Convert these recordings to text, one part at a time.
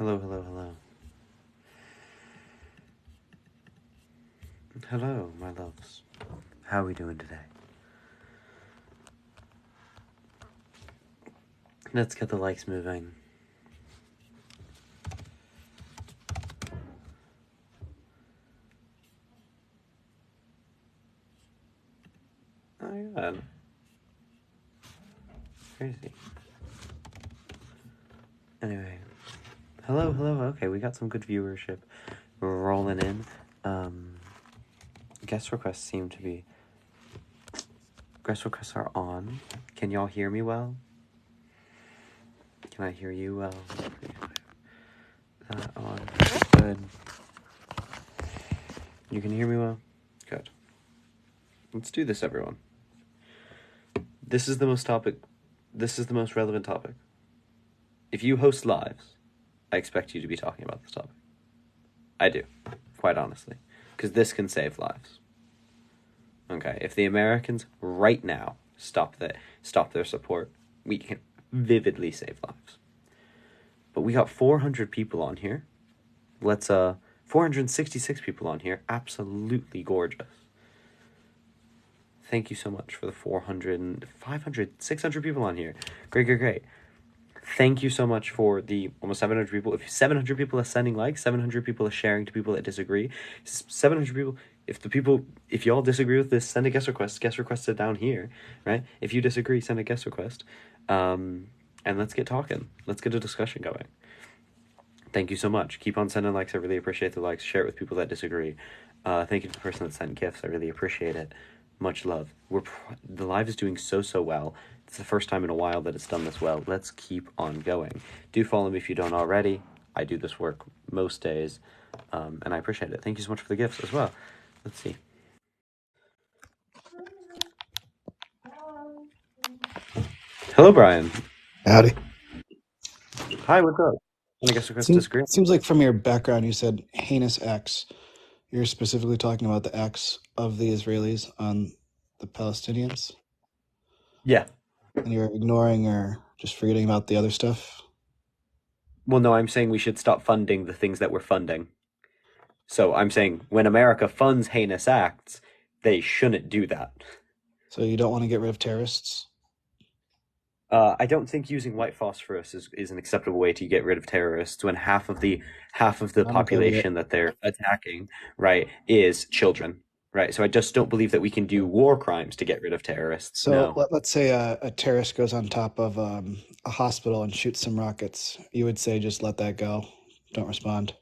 Hello, hello, hello. Hello, my loves. How are we doing today? Let's get the likes moving. Oh my god. Crazy. Anyway. Hello, hello. Okay, we got some good viewership rolling in. Guest requests seem to be... Guest requests are on. Can y'all hear me well? Can I hear you well? That on. Good. You can hear me well? Good. Let's do this, everyone. This is the most relevant topic. If you host lives, I expect you to be talking about this topic. I do, quite honestly, because this can save lives. Okay, if the Americans right now stop their support, we can vividly save lives. But we got 400 people on here. 466 people on here. Absolutely gorgeous. Thank you so much for the 400, 500, 600 people on here. Great. Thank you so much for the almost 700 people. If 700 people are sending likes, 700 people are sharing to people that disagree, 700 people, if y'all disagree with this, send a guest request. Guest requests are down here, right? If you disagree, send a guest request. And let's get talking. Let's get a discussion going. Thank you so much. Keep on sending likes. I really appreciate the likes. Share it with people that disagree. Thank you to the person that sent gifts. I really appreciate it. Much love. The live is doing so well. It's the first time in a while that it's done this well. Let's keep on going. Do follow me if you don't already. I do this work most days, and I appreciate it. Thank you so much for the gifts as well. Let's see. Hello, Brian. Howdy. Hi, what's up? And I guess we're disagree. Seems like from your background you said heinous acts. You're specifically talking about the acts of the Israelis on the Palestinians? Yeah. And you're ignoring or just forgetting about the other stuff? Well, no, I'm saying we should stop funding the things that we're funding. So I'm saying when America funds heinous acts, they shouldn't do that. So you don't want to get rid of terrorists? I don't think using white phosphorus is an acceptable way to get rid of terrorists when half of the population that they're attacking, right, is children, right? So I just don't believe that we can do war crimes to get rid of terrorists. So no. let's say a terrorist goes on top of a hospital and shoots some rockets. You would say just let that go. Don't respond.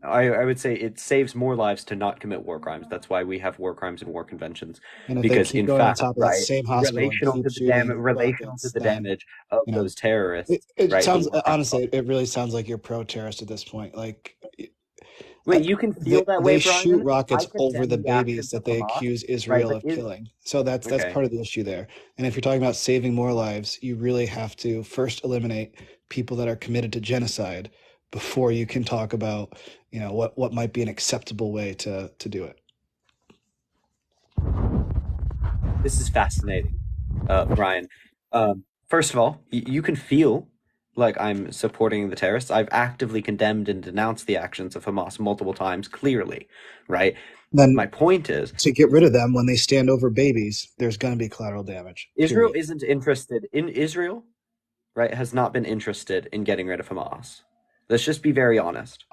I would say it saves more lives to not commit war crimes. That's why we have war crimes and war conventions. And if Because they keep in going fact, on top of that right, same hospital relational and to keep the damage, shooting relational to rockets, the then damage of those terrorists, it right? sounds honestly, it really sounds like you're pro-terrorist at this point. Like, wait, you can feel that way, they Brian? shoot rockets I over the condemn the babies actions that of they Hamas, accuse right? Israel But of killing. So that's okay. part of the issue there. And if you're talking about saving more lives, you really have to first eliminate people that are committed to genocide before you can talk about, what might be an acceptable way to do it. This is fascinating, Brian. First of all, you can feel like I'm supporting the terrorists. I've actively condemned and denounced the actions of Hamas multiple times, clearly, right? Then My point is, to get rid of them when they stand over babies, there's going to be collateral damage. Israel Period. isn't interested in Israel, right? Has not been interested in getting rid of Hamas. Let's just be very honest.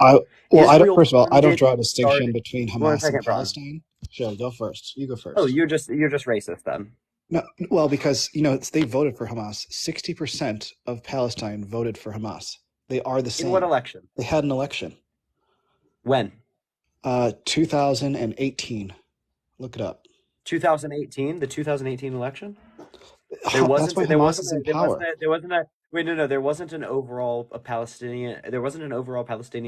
Israel First of all, I don't funded draw a and distinction started. between One Hamas and second, Brian. Palestine. Sure, go first. You go Oh, first. you're just racist then. No, well, because they voted for Hamas. 60% of Palestine voted for Hamas. They are the In what same. election? They had an election. When? 2018. Look it up. 2018, the 2018 election? That's why Hamas is in power. There wasn't an overall Palestinian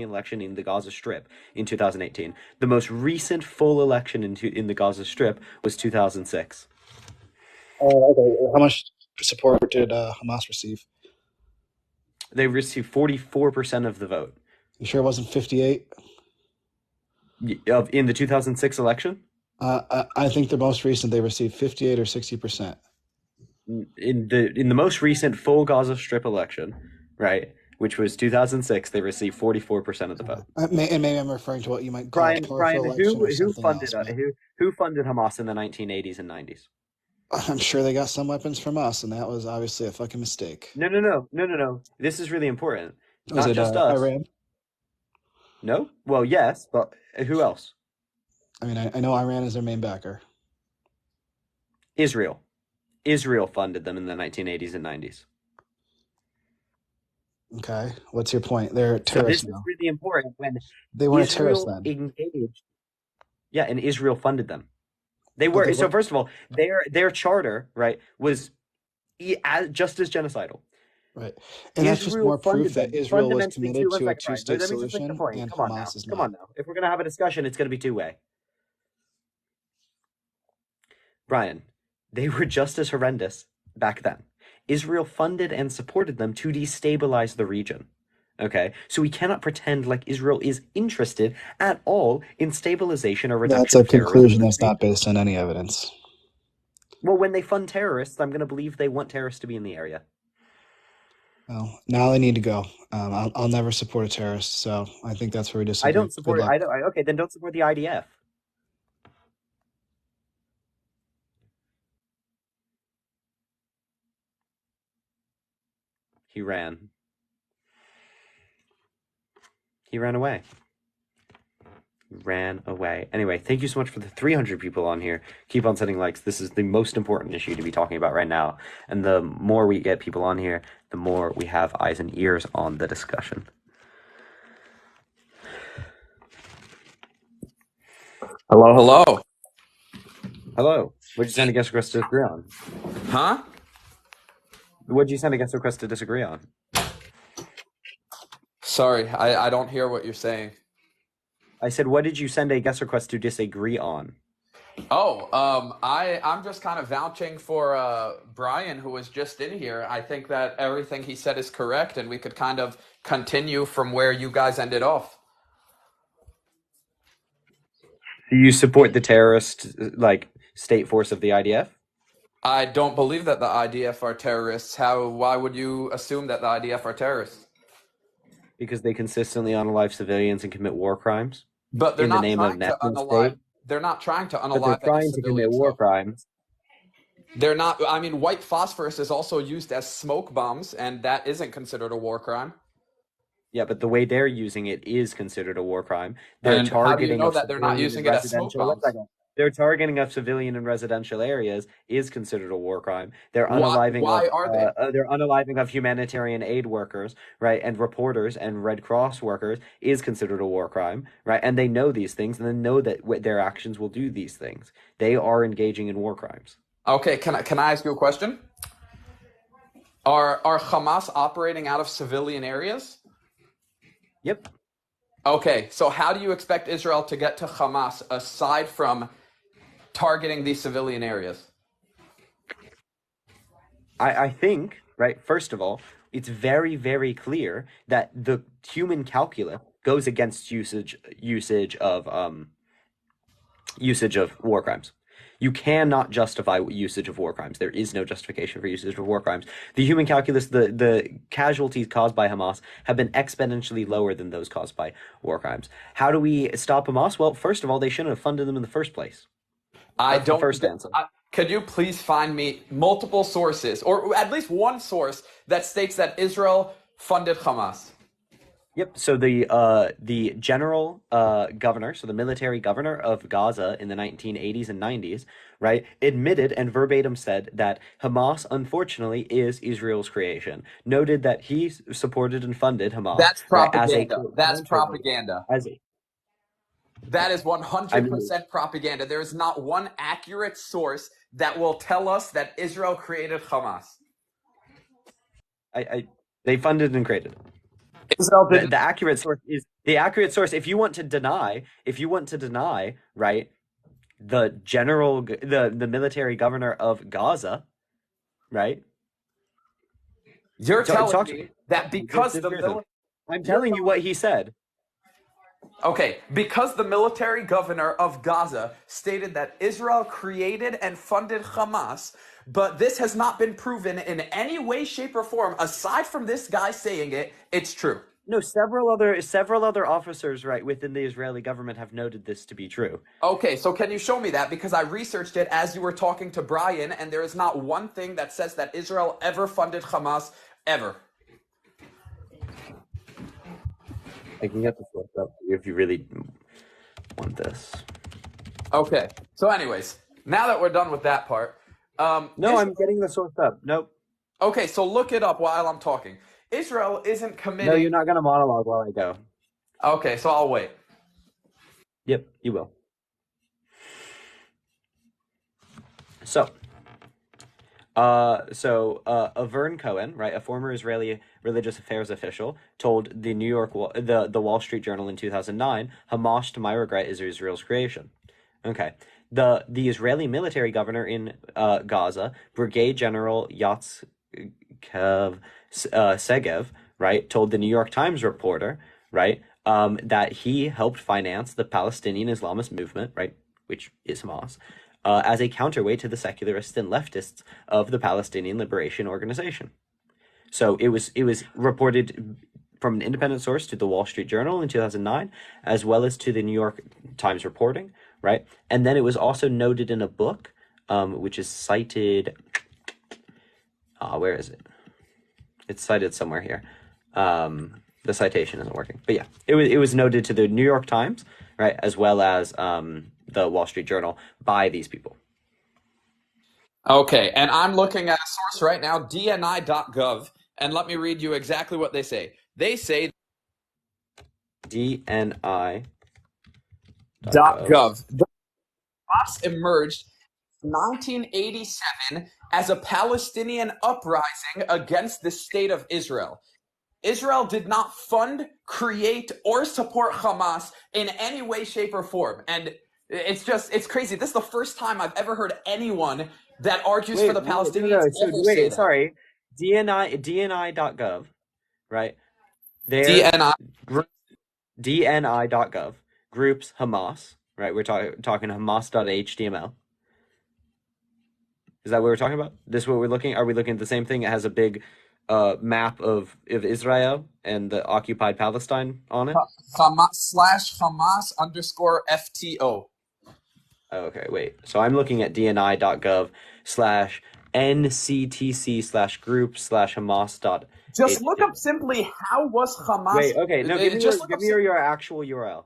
election in the Gaza Strip in 2018. The most recent full election in the Gaza Strip was 2006. Oh, okay. How much support did Hamas receive? They received 44% of the vote. You sure it wasn't 58? In the 2006 election? I think the most recent they received 58 or 60%. In the most recent full Gaza Strip election, right? which was 2006, they received 44% of the vote. And maybe I'm referring to what you might call a Brian, partial election or who something funded else, but who funded Hamas in the 1980s and 90s? I'm sure they got some weapons from us, and that was obviously a fucking mistake. No. This is really important. Was Not it just us. Iran? No? Well, yes, but who else? I mean, I know Iran is their main backer. Israel. Israel funded them in the 1980s and 90s. Okay, what's your point? They're So terrorists this is now. really important when They weren't a terrorist Israel then, engaged. Yeah, and Israel funded them. They but they were so. were First of all, their charter, right, was just as genocidal. right, and that's just Israel more proof funded that them Israel was fundamentally committed to one to a second, Brian. two-state Let me just make the solution, point. and Come on now. Hamas is Come on not. now. If we're gonna have a discussion, it's gonna be two-way. Brian, they were just as horrendous back then. Israel funded and supported them to destabilize the region. Okay, so we cannot pretend like Israel is interested at all in stabilization or That's reduction a of terrorism conclusion in this that's not region. based on any evidence. Well, when they fund terrorists, I'm going to believe they want terrorists to be in the area. Well, now they need to go. I'll never support a terrorist, so I think that's where we I disagree. don't Good support. luck. Okay, then don't support the IDF. He ran. He ran away. Ran away. Anyway, thank you so much for the 300 people on here. Keep on sending likes. This is the most important issue to be talking about right now. And the more we get people on here, the more we have eyes and ears on the discussion. Hello, hello. Hello. What'd you send a guest request to disagree on? Huh? What'd you send a guest request to disagree on? Sorry, I don't hear what you're saying. I said, what did you send a guest request to disagree on? Oh, I'm just kind of vouching for Brian, who was just in here. I think that everything he said is correct, and we could kind of continue from where you guys ended off. Do you support the terrorist, like, state force of the IDF? I don't believe that the IDF are terrorists. Why would you assume that the IDF are terrorists? Because they consistently unalive civilians and commit war crimes But they're in the not name of trying to national unalive. state. They're not trying to But they're unalive any trying to commit civilians, war though. crimes. They're not. I mean, white phosphorus is also used as smoke bombs, and that isn't considered a war crime. Yeah, but the way they're using it is considered a war crime. Their And how do you targeting know of that they're not civilian and using it as smoke residential. One bombs? second. Their targeting of civilian and residential areas is considered a war crime. Their Why? unaliving of Why are they? their unaliving of humanitarian aid workers, right, and reporters and Red Cross workers is considered a war crime, right? And they know these things, and they know that their actions will do these things. They are engaging in war crimes. Okay, can I ask you a question? Are Hamas operating out of civilian areas? Yep. Okay, so how do you expect Israel to get to Hamas aside from targeting these civilian areas? I think, right, first of all, it's very, very clear that the human calculus goes against usage of war crimes. You cannot justify usage of war crimes. There is no justification for usage of war crimes. The human calculus, the casualties caused by Hamas have been exponentially lower than those caused by war crimes. How do we stop Hamas? Well, first of all, they shouldn't have funded them in the first place. I That's the don't. first answer. Could you please find me multiple sources, or at least one source that states that Israel funded Hamas? Yep. So the general governor, so the military governor of Gaza in the 1980s and 90s, right, admitted and verbatim said that Hamas, unfortunately, is Israel's creation. Noted that he supported and funded Hamas, That's right, as a propaganda. That's propaganda. as a. That is I mean, 100% propaganda. There is not one accurate source that will tell us that Israel created Hamas. they funded and created. Israel The, didn't. the accurate source is the accurate source. If you want to deny, right, the military governor of Gaza, right? You're telling Talk to me me. that because Just the hear them. military. I'm telling you what he said. Okay, because the military governor of Gaza stated that Israel created and funded Hamas, but this has not been proven in any way, shape, or form, aside from this guy saying it, it's true. No, several other officers, right, within the Israeli government have noted this to be true. Okay, so can you show me that? Because I researched it as you were talking to Brian, and there is not one thing that says that Israel ever funded Hamas, ever. I can get the source up if you really want this. Okay, so anyways, now that we're done with that part, No, I'm getting the source up. Nope. okay, so look it up while I'm talking. Israel isn't committing. No, you're not gonna monologue while I go. Okay, so I'll wait. Yep, you will. So, Avern Cohen, right, a former Israeli religious affairs official, told the the Wall Street Journal in 2009, "Hamas, to my regret, is Israel's creation." Okay. The Israeli military governor in Gaza, Brigadier General Yatskev Segev, right, told the New York Times reporter, right, that he helped finance the Palestinian Islamist movement, right, which is Hamas, as a counterweight to the secularists and leftists of the Palestinian Liberation Organization. So it was reported from an independent source to the Wall Street Journal in 2009, as well as to the New York Times reporting, right? And then it was also noted in a book, which is cited. Where is it? It's cited somewhere here. The citation isn't working, but yeah, it was noted to the New York Times, right, as well as the Wall Street Journal by these people. Okay, and I'm looking at a source right now, dni.gov, and let me read you exactly what they say. They say DNI.gov. The Hamas emerged in 1987 as a Palestinian uprising against the state of Israel. Israel did not fund, create, or support Hamas in any way, shape, or form. And it's crazy. This is the first time I've ever heard anyone that argues for the Palestinians ever say that. Sorry. DNI.gov, right? DNI. DNI.gov groups Hamas, right? We're talking Hamas.html. Is that what we're talking about? This what we're looking? Are we looking at the same thing? It has a big map of Israel and the occupied Palestine on it. Hamas / FTO. Oh, okay, wait. So I'm looking at dni.gov/nctc/group/Hamas. Just look up simply how was Hamas. Wait, okay, no, give me your actual URL.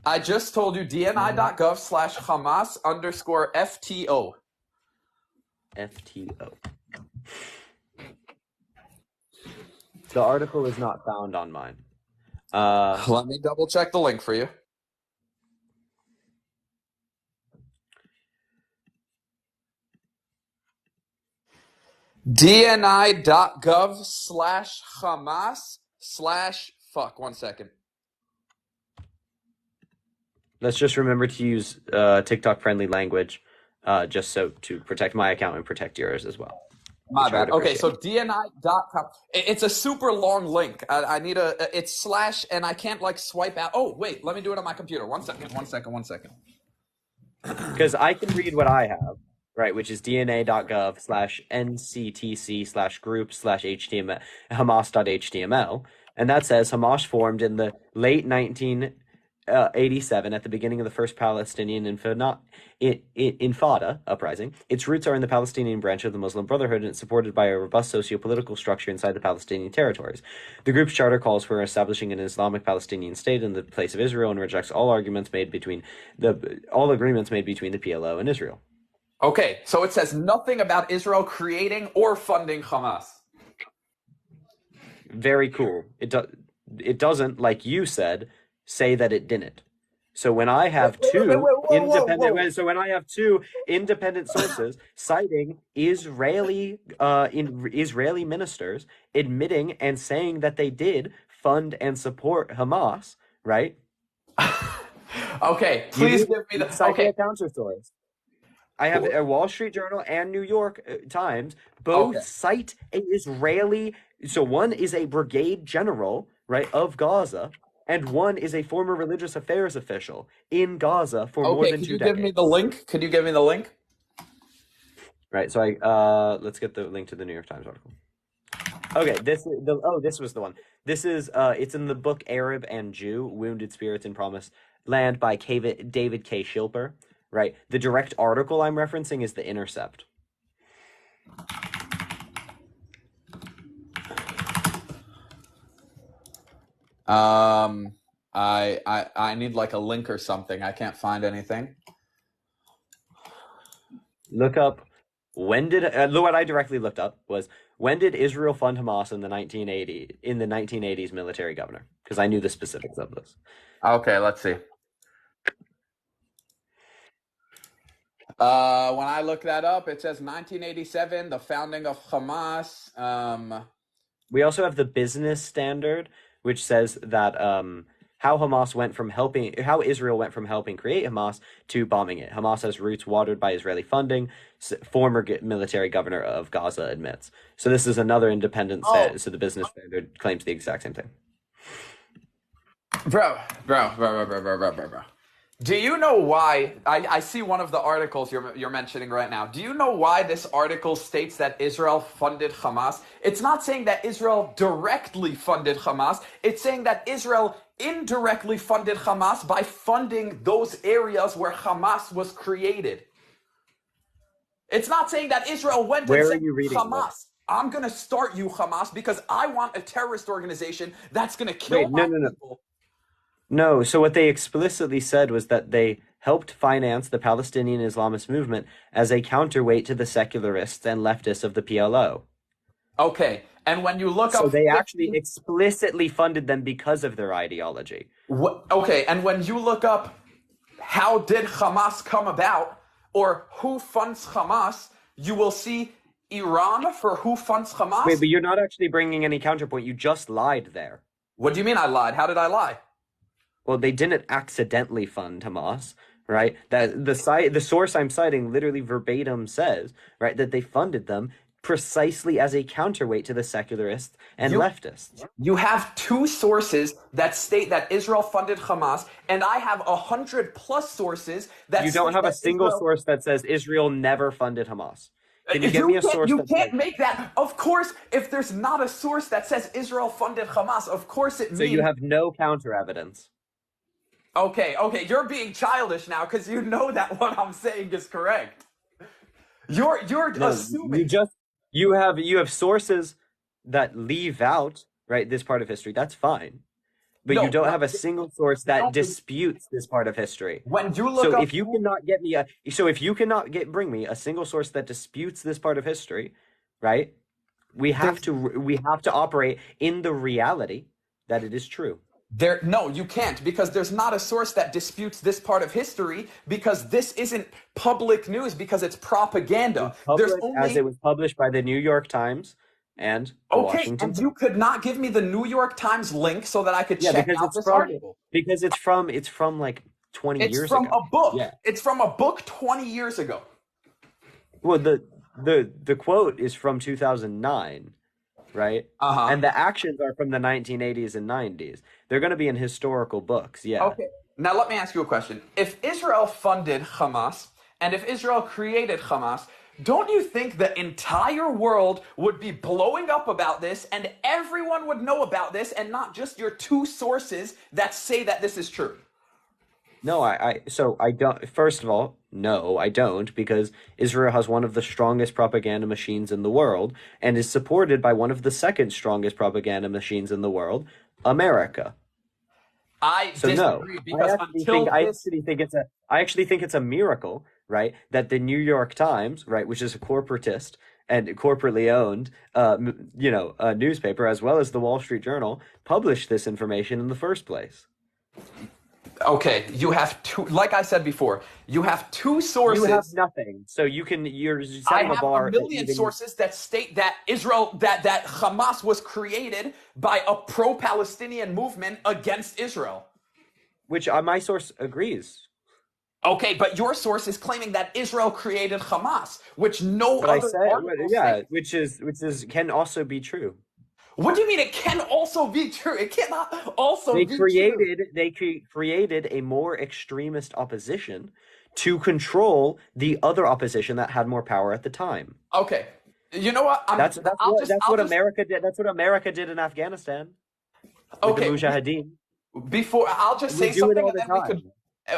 I just told you dni.gov/Hamas _ FTO. The article is not found on mine. Let me double check the link for you. dni.gov/Hamas/ one second. Let's just remember to use TikTok friendly language, just so to protect my account and protect yours as well. My bad. Okay, so dni.com. It's a super long link. I need it's / and I can't like swipe out. Oh, wait, let me do it on my computer. One second. Because I can read what I have, right, which is dna.gov/nctc/group/html Hamas.html, and that says Hamas formed in the late 1987 at the beginning of the first Palestinian Intifada uprising. Its roots are in the Palestinian branch of the Muslim Brotherhood, and it's supported by a robust socio-political structure inside the Palestinian territories. The group's charter calls for establishing an Islamic Palestinian state in the place of Israel and rejects all agreements made between the PLO and Israel. Okay, so it says nothing about Israel creating or funding Hamas. Very cool. It doesn't, like you said, say that it didn't. So when I have two independent sources citing Israeli ministers admitting and saying that they did fund and support Hamas, right? Okay, please give me the a counter source. I have a Wall Street Journal and New York Times both cite a Israeli. So one is a brigade general, right, of Gaza, and one is a former religious affairs official in Gaza for more Okay, than could 2 you give me decades. the link? Could you give me the link? Right, so let's get the link to the New York Times article. Okay, this was the one. This is it's in the book Arab and Jew: Wounded Spirits in Promised Land by David K. Schilper. Right. The direct article I'm referencing is The Intercept. I need like a link or something. I can't find anything. Look up what I directly looked up was when did Israel fund Hamas in the 1980s military governor? Because I knew the specifics of this. Okay, let's see. When I look that up, it says 1987, the founding of Hamas. We also have the Business Standard, which says that how Israel went from helping create Hamas to bombing it. Hamas has roots watered by Israeli funding, former military governor of Gaza admits. So this is another independent so the Business Standard claims the exact same thing. Bro. Do you know why? I see one of the articles you're mentioning right now. Do you know why this article states that Israel funded Hamas? It's not saying that Israel directly funded Hamas. It's saying that Israel indirectly funded Hamas by funding those areas where Hamas was created. It's not saying that Israel went and said, Hamas, I'm going to start you, Hamas, because I want a terrorist organization that's going to kill my people. No, so what they explicitly said was that they helped finance the Palestinian Islamist movement as a counterweight to the secularists and leftists of the PLO. Okay, and when you look up... So they actually explicitly funded them because of their ideology. Okay, and when you look up how did Hamas come about, or who funds Hamas, you will see Iran for who funds Hamas. Wait, but you're not actually bringing any counterpoint. You just lied there. What do you mean I lied? How did I lie? Well, they didn't accidentally fund Hamas, right? That the source I'm citing literally verbatim says, right, that they funded them precisely as a counterweight to the secularists and leftists. You have two sources that state that Israel funded Hamas, and I have 100+ sources that you don't have a single source that says Israel never funded Hamas. Can you give me a source? You can't make that. Of course, if there's not a source that says Israel funded Hamas, of course it means... So you have no counter evidence. Okay, you're being childish now because you know that what I'm saying is correct. You're assuming. You have sources that leave out, right, this part of history. That's fine. But you don't have a single source that disputes this part of history. When you look up, if you cannot bring me a single source that disputes this part of history, right? We have to operate in the reality that it is true. No, you can't, because there's not a source that disputes this part of history, because this isn't public news, because it's propaganda. As it was published by the New York Times and the Washington Post. And you could not give me the New York Times link so that I could check out this article. Because it's from like 20 years ago. It's from a book. Yeah. It's from a book 20 years ago. Well, the quote is from 2009. Right? And the actions are from the 1980s and 90s. They're going to be in historical books, yeah. Okay. Now let me ask you a question. If Israel funded Hamas, and if Israel created Hamas, don't you think the entire world would be blowing up about this, and everyone would know about this, and not just your two sources that say that this is true? No, I don't. First of all, no, I don't, because Israel has one of the strongest propaganda machines in the world and is supported by one of the second strongest propaganda machines in the world, America. I disagree, because I actually think it's a miracle, right, that the New York Times, right, which is a corporatist and corporately owned, a newspaper, as well as the Wall Street Journal, published this information in the first place. Okay, you have two. Like I said before, you have two sources. You have nothing, so you're setting a bar. I have a million sources that state that that Hamas was created by a pro-Palestinian movement against Israel. Which my source agrees. Okay, but your source is claiming that Israel created Hamas, which no other. Which can also be true. What do you mean it can also be true? It cannot also They be true. created a more extremist opposition to control the other opposition that had more power at the time. Okay. You know what? That's I'll what just America did. That's what America did in Afghanistan with the okay, Mujahideen. before I'll just We say do it something all and the then we could time.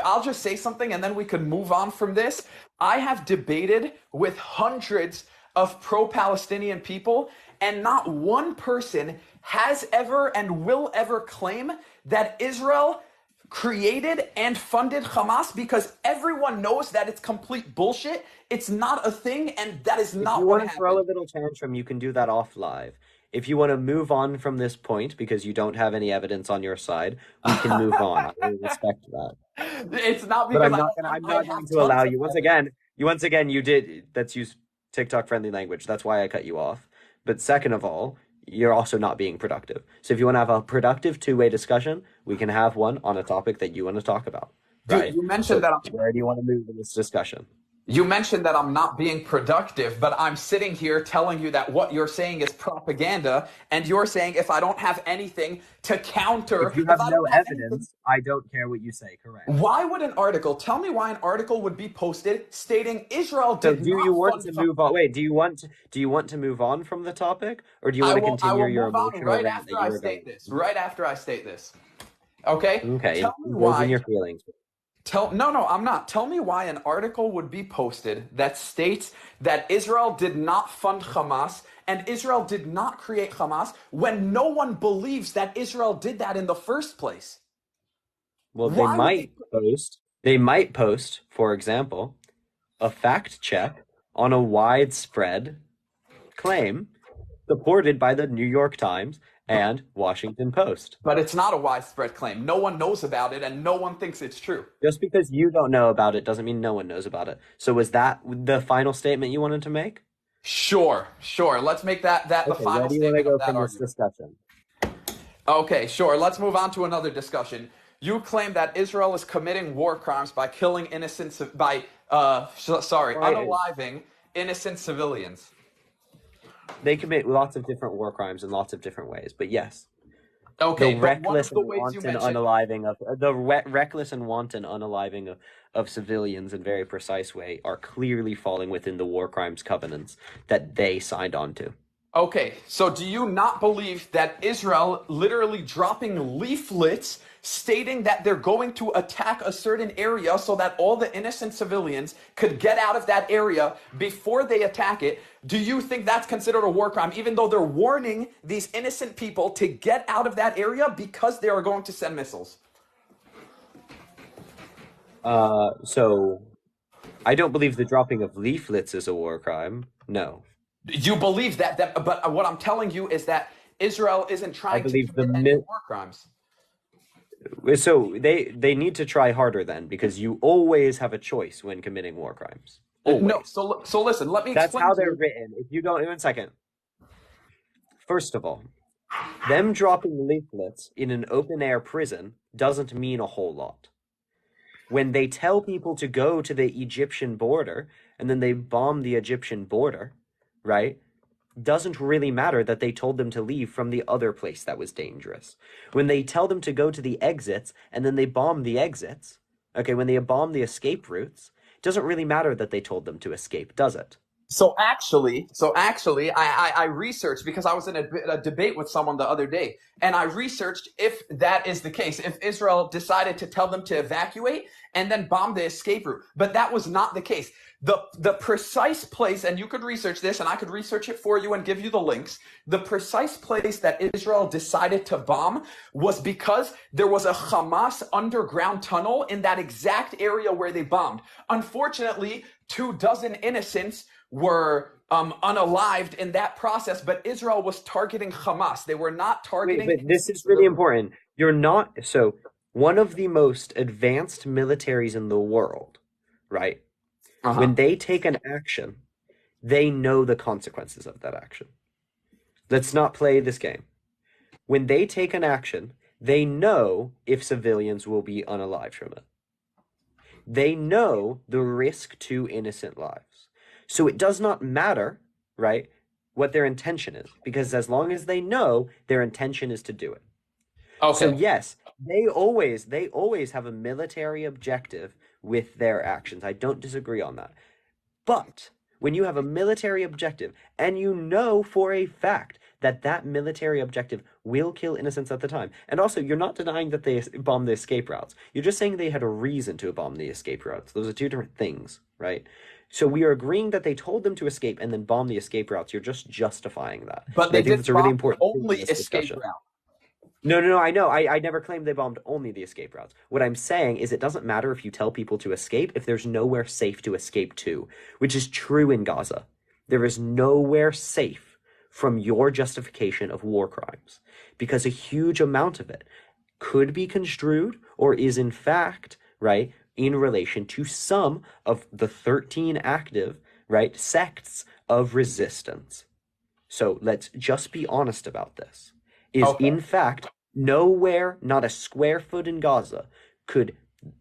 I'll just say something and then we could move on from this. I have debated with hundreds of pro-Palestinian people, and not one person has ever and will ever claim that Israel created and funded Hamas, because everyone knows that it's complete bullshit. It's not a thing, and that is If you not what want to throw happened. a little tantrum, you can do that off live. If you want to move on from this point because you don't have any evidence on your side, we can move on. I will respect that. It's not But because I don't. I'm I not have going to tons allow of you. evidence. Once again, you did. Let's use TikTok friendly language. That's why I cut you off. But second of all, you're also not being productive. So if you want to have a productive two-way discussion, we can have one on a topic that you want to talk about, Dude, right? So where do you want to move in this discussion? you mentioned that I'm not being productive, but I'm sitting here telling you that what you're saying is propaganda, and you're saying if I don't have anything to counter, If you if have I no don't have anything, evidence, I don't care what you say. Correct. why would an article, tell me why an article would be posted stating Israel So did do you not want fund to Hamas? move on? Wait, do you want to move on from the topic, or do you want to I continue will your move on emotional right rant after that you I were going state this. on? Right after I state this. Okay? Okay, Tell me indulge in why. your feelings. No, I'm not. Tell me why an article would be posted that states that Israel did not fund Hamas and Israel did not create Hamas when no one believes that Israel did that in the first place. Well, Why would they? they might post, for example, a fact check on a widespread claim supported by the New York Times and Washington Post. But it's not a widespread claim. No one knows about it and no one thinks it's true. Just because you don't know about it doesn't mean no one knows about it. So was that the final statement you wanted to make? Sure. Let's make that the Okay, where final do you want to statement of go that from this argument. discussion? Okay, sure. Let's move on to another discussion. You claim that Israel is committing war crimes by killing innocent, by Right. unaliving innocent civilians. They commit lots of different war crimes in lots of different ways, but yes, the Okay, but one reckless of the and ways you wanton mentioned. unaliving of reckless and wanton unaliving of civilians in very precise way are clearly falling within the war crimes covenants that they signed on to. Okay, so do you not believe that Israel literally dropping leaflets stating that they're going to attack a certain area so that all the innocent civilians could get out of that area before they attack it? Do you think that's considered a war crime, even though they're warning these innocent people to get out of that area because they are going to send missiles? So I don't believe the dropping of leaflets is a war crime. No, You believe but what I'm telling you is that Israel isn't I trying to believe commit any war crimes. so they need to try harder then because you always have a choice when committing war crimes. No, Always. so listen, let me That's explain how to they're you. written. If you don't, 1 second. First of all, them dropping leaflets in an open air prison doesn't mean a whole lot. When they tell people to go to the Egyptian border and then they bomb the Egyptian border, right? Doesn't really matter that they told them to leave from the other place that was dangerous. When they tell them to go to the exits and then they bomb the exits, okay, when they bomb the escape routes, it doesn't really matter that they told them to escape, does it? I researched because I was in a debate with someone the other day, and I researched if that is the case, if Israel decided to tell them to evacuate and then bomb the escape route, but that was not the case. The precise place, and you could research this, and I could research it for you and give you the links. The precise place that Israel decided to bomb was because there was a Hamas underground tunnel in that exact area where they bombed. Unfortunately, 24 innocents were unalived in that process, but Israel was targeting Hamas. They were not Wait, targeting but this innocent is really civilians. important. You're not, so one of the most advanced militaries in the world, right? Uh-huh. When they take an action, they know the consequences of that action. Let's not play this game. When they take an action, they know if civilians will be unalived from it. They know the risk to innocent lives. So it does not matter, right? what their intention is, because as long as they know, their intention is to do it. So Okay. yes, they always have a military objective with their actions. I don't disagree on that. But when you have a military objective and you know for a fact that that military objective will kill innocents at the time, and also you're not denying that they bombed the escape routes. You're just saying they had a reason to bomb the escape routes. Those are two different things, right? So we are agreeing that they told them to escape and then bomb the escape routes. You're just justifying that. But And they I think did that's a really bomb important thing in only this escape discussion. route. No, I know. I never claimed they bombed only the escape routes. What I'm saying is it doesn't matter if you tell people to escape if there's nowhere safe to escape to, which is true in Gaza. There is nowhere safe from your justification of war crimes because a huge amount of it could be construed or is in fact, right, in relation to some of the 13 active, right, sects of resistance. So let's just be honest about this. Is Okay. in fact nowhere, not a square foot in Gaza, could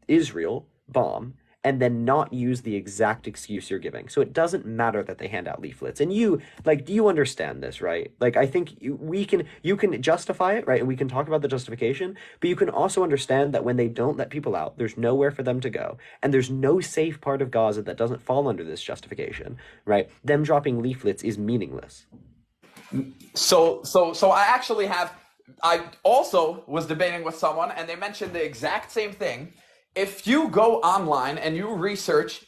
Israel bomb and then not use the exact excuse you're giving. So it doesn't matter that they hand out leaflets. And you, like, do you understand this, right? Like, I think you can justify it, right? And we can talk about the justification, but you can also understand that when they don't let people out, there's nowhere for them to go. And there's no safe part of Gaza that doesn't fall under this justification, right? Them dropping leaflets is meaningless. So I also was debating with someone and they mentioned the exact same thing. If you go online and you research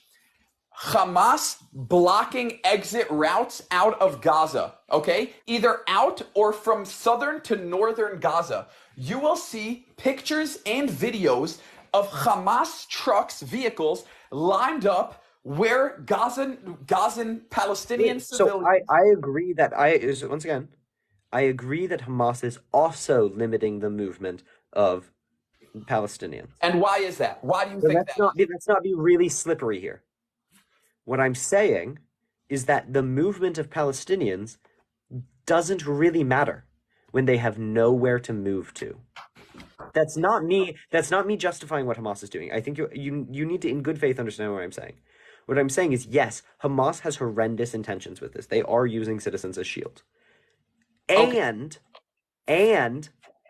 Hamas blocking exit routes out of Gaza, okay? Either out or from southern to northern Gaza, you will see pictures and videos of Hamas trucks, vehicles lined up where Gazan Palestinian So civilians. I agree that once again, I agree that Hamas is also limiting the movement of Palestinians. And why is that? Why do you So think let's not be really slippery here. What I'm saying is that the movement of Palestinians doesn't really matter when they have nowhere to move to. That's not me justifying what Hamas is doing. I think you need to in good faith understand what I'm saying. What I'm saying is yes, Hamas has horrendous intentions with this. They are using citizens as shields. And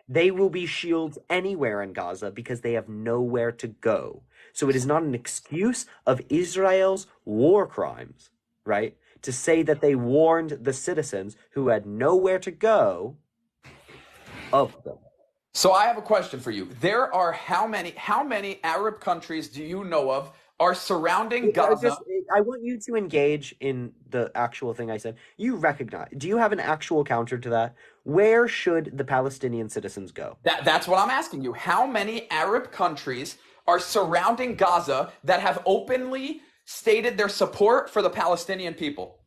they will be shields anywhere in Gaza because they have nowhere to go. So it is not an excuse of Israel's war crimes, right? To say that they warned the citizens who had nowhere to go of them. So I have a question for you. There are how many Arab countries do you know of are surrounding Gaza? I want you to engage in the actual thing I said. Do you have an actual counter to that? Where should the Palestinian citizens go? That's what I'm asking you. How many Arab countries are surrounding Gaza that have openly stated their support for the Palestinian people?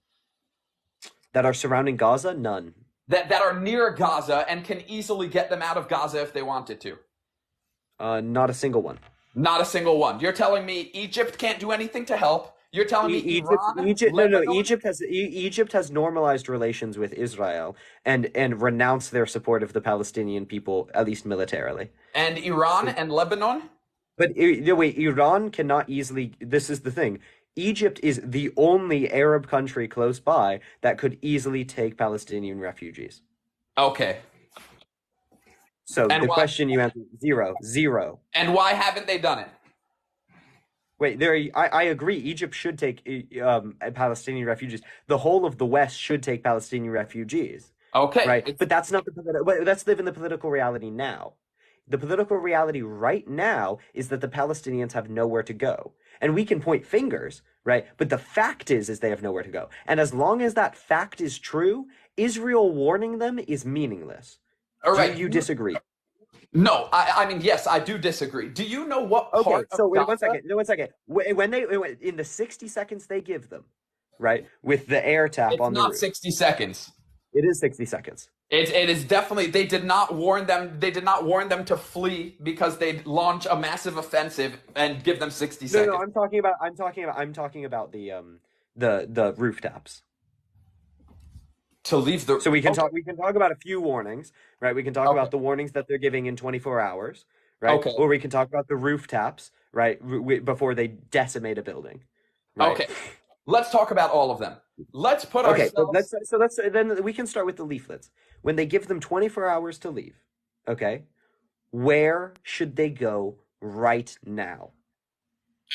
That are surrounding Gaza? None. That are near Gaza and can easily get them out of Gaza if they wanted to? Not a single one. Not a single one. You're telling me Egypt can't do anything to help? You're telling me Iran, Egypt has normalized relations with Israel and renounced their support of the Palestinian people, at least militarily. And Iran and Lebanon? But wait, Iran cannot easily. This is the thing. Egypt is the only Arab country close by that could easily take Palestinian refugees. Okay. So the question you answered, zero. And why haven't they done it? Wait, I agree. Egypt should take Palestinian refugees. The whole of the West should take Palestinian refugees. Okay. Right, but that's not let's live in the political reality now. The political reality right now is that the Palestinians have nowhere to go. And we can point fingers, right? But the fact is they have nowhere to go. And as long as that fact is true, Israel warning them is meaningless. All right. Do you disagree? No, I mean, yes, I do disagree. Do you know what part Okay, so of Gaza? one second. When in the 60 seconds they give them, right, with the air tap It's on the not roof. 60 seconds. It is 60 seconds. It is definitely. They did not warn them. They did not warn them to flee because they'd launch a massive offensive and give them 60 seconds. No, I'm talking about the roof taps. To leave the. So we can talk about a few warnings, right? We can talk about the warnings that they're giving in 24 hours, right? Okay. Or we can talk about the roof taps, right, before they decimate a building. Right? Okay. Let's talk about all of them. Let's put Okay, but ourselves. let's then we can start with the leaflets. When they give them 24 hours to leave, okay, where should they go right now?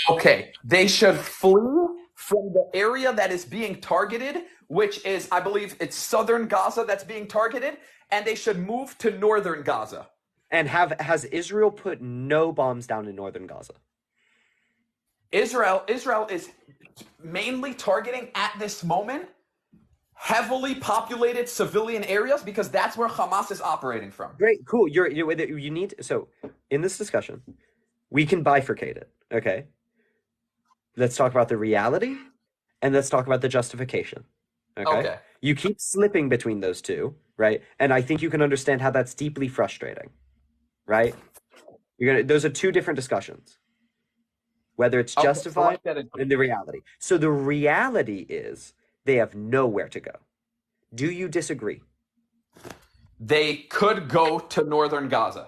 Okay, they should flee from the area that is being targeted, which is, I believe, it's southern Gaza that's being targeted, and they should move to northern Gaza. And has Israel put no bombs down in northern Gaza? Israel is mainly targeting at this moment heavily populated civilian areas because that's where Hamas is operating from. Great, cool. You need so in this discussion, we can bifurcate it. Okay, let's talk about the reality, and let's talk about the justification. Okay, Okay. you keep slipping between those two, right? And I think you can understand how that's deeply frustrating, right? Those are two different discussions. Whether it's Okay, so justified let's get into it. and the reality. So the reality is they have nowhere to go. Do you disagree? They could go to northern Gaza.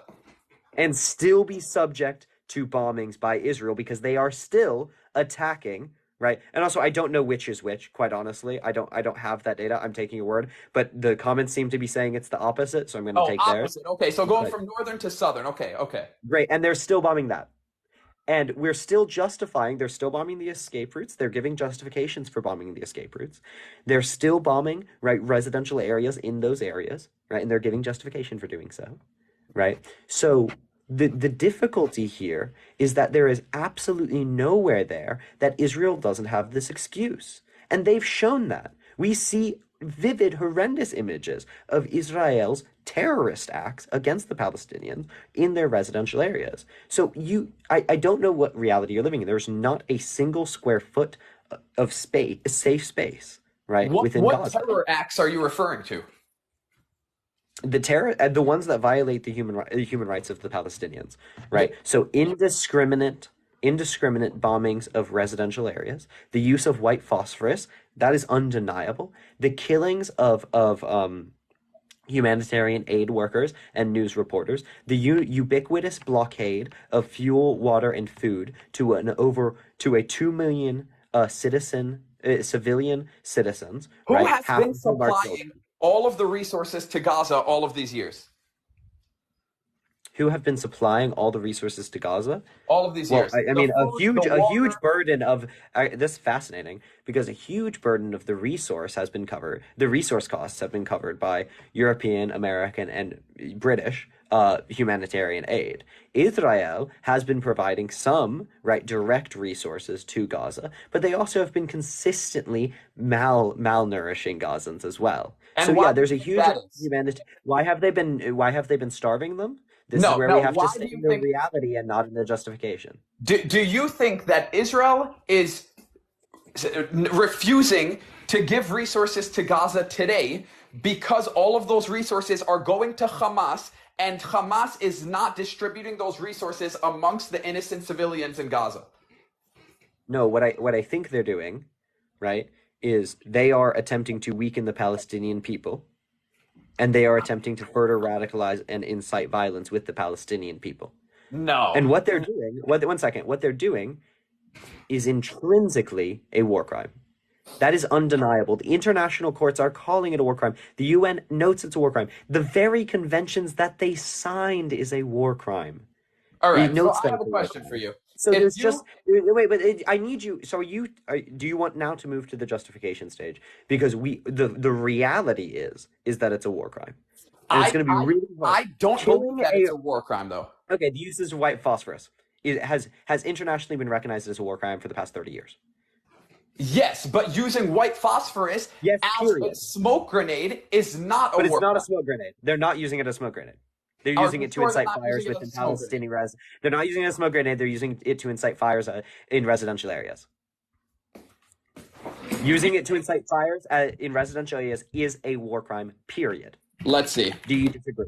And still be subject to bombings by Israel because they are still attacking, right? And also I don't know which is which, quite honestly. I don't have that data. I'm taking your word, but the comments seem to be saying it's the opposite, so I'm going to Oh, take theirs. opposite. Okay, so going But from northern to southern. Okay. great, and they're still bombing that. And we're still justifying, they're still bombing the escape routes. They're giving justifications for bombing the escape routes. They're still bombing, right, residential areas in those areas, right? And they're giving justification for doing so, right? So the difficulty here is that there is absolutely nowhere there that Israel doesn't have this excuse. And they've shown that. We see vivid, horrendous images of Israel's terrorist acts against the Palestinians in their residential areas. So I don't know what reality you're living in. There's not a single square foot of space, safe space, right, within What Gaza. terror acts are you referring to? The ones that violate the human rights of the Palestinians, right? So indiscriminate bombings of residential areas, the use of white phosphorus, that is undeniable. The killings of humanitarian aid workers and news reporters, the ubiquitous blockade of fuel, water, and food to a 2 million civilian citizens, Who right? has Half been of whom are children. supplying all of the resources to Gaza all of these years? Who have been supplying all the resources to Gaza? All of these Well, years. I The mean, food, the a water. huge burden of this is fascinating because a huge burden of the resource has been covered. The resource costs have been covered by European, American, and British humanitarian aid. Israel has been providing some direct resources to Gaza, but they also have been consistently malnourishing Gazans as well. And So why yeah, do you there's a think huge that is? humanitarian. Why have they been starving them? This is No, where we no. have Why to do stay you in the think? reality and not in the justification. Do you think that Israel is refusing to give resources to Gaza today because all of those resources are going to Hamas, and Hamas is not distributing those resources amongst the innocent civilians in Gaza? No, what I think they're doing, right, is they are attempting to weaken the Palestinian people, and they are attempting to further radicalize and incite violence with the Palestinian people. No. And what they're doing, what they're doing is intrinsically a war crime. That is undeniable. The international courts are calling it a war crime. The UN notes it's a war crime. The very conventions that they signed is a war crime. All right. It So notes I that have a it's a war question crime. for you. So If there's you, just wait, but I need you. So do you want now to move to the justification stage? Because the reality is that it's a war crime, and it's going to be really hard. I don't Killing believe that it's a war crime, though. Okay, the use of white phosphorus has internationally been recognized as a war crime for the past 30 years. Yes, but using white phosphorus Yes, as period. a smoke grenade is not a But it's war not a crime. smoke grenade. They're not using it as a smoke grenade. They're Are using you it to sure they're incite not fires using it within as a smoke Palestinian They're not using it as a smoke grenade. They're using it to incite fires in residential areas. Using it to incite fires in residential areas is a war crime, period. Let's see. Do you disagree?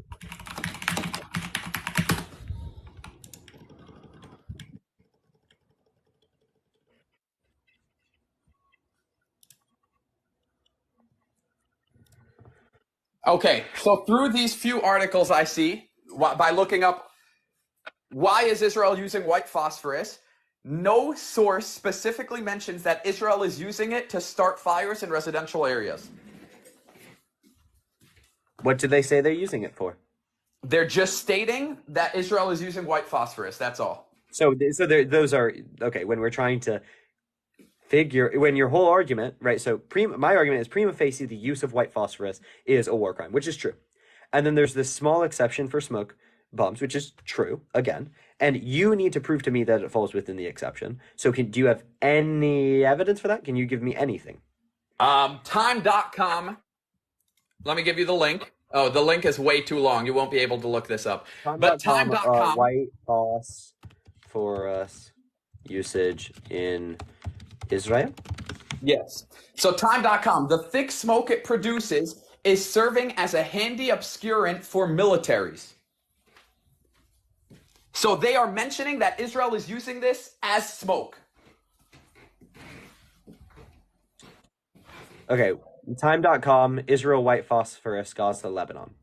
Okay, so through these few articles I see, by looking up why is Israel using white phosphorus, No source specifically mentions that Israel is using it to start fires in residential areas. What do they say they're using it for? They're just stating that Israel is using white phosphorus. That's all. So those are okay. When we're trying to when your whole argument, right? So my argument is prima facie the use of white phosphorus is a war crime, which is true. And then there's this small exception for smoke bombs, which is true again. And you need to prove to me that it falls within the exception. So do you have any evidence for that? Can you give me anything? Time.com. Let me give you the link. Oh, the link is way too long. You won't be able to look this up. But time.com. White phosphorus usage in Israel? Yes. So time.com, the thick smoke it produces is serving as a handy obscurant for militaries. So they are mentioning that Israel is using this as smoke. Okay, time.com, Israel white phosphorus, Gaza, Lebanon.